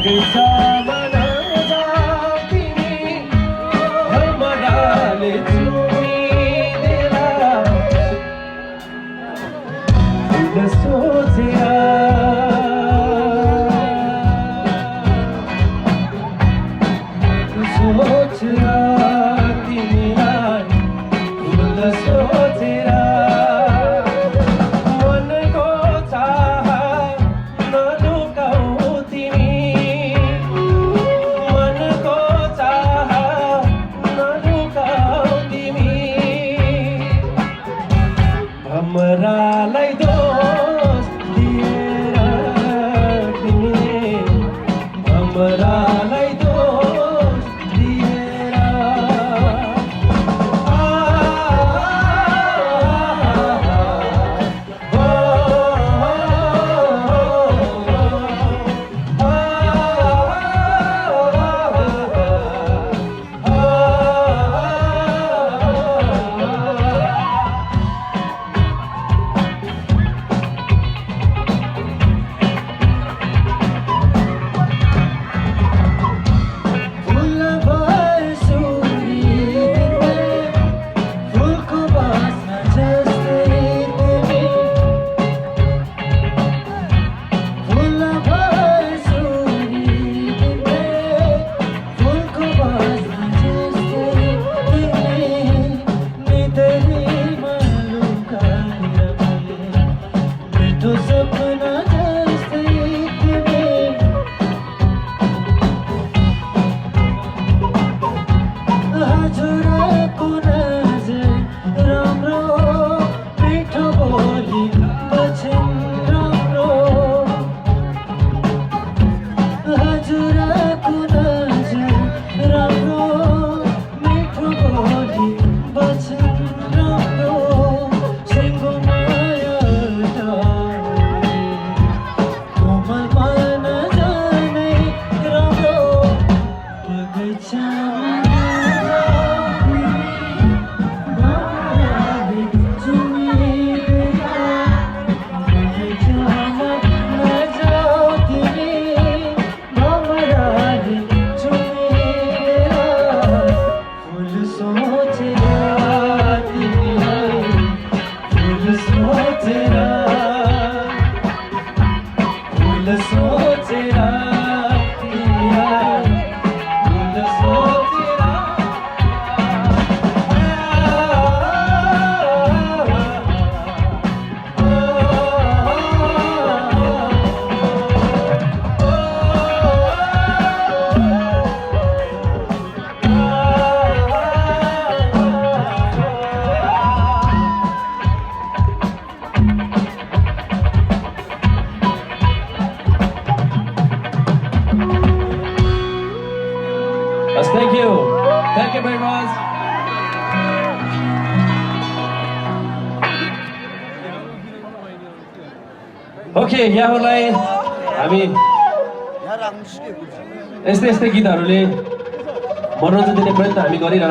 बगैँचामा नजाऊ तिमी भमराले चुमिदेला फुल सोचेर तिमीलाई फुल सोचेर मनको चाह नलुकाऊ तिमी मनको चाह नलुकाऊ तिमी भमरालाई दोष दिएर तिमीले भमरालाई दोष दिएर Thank you. Thank you very much. Okay, यहाँलाई हामी यस्तै गीतहरूले मनोरञ्जन दिने प्रयत्न हामी गरिरहने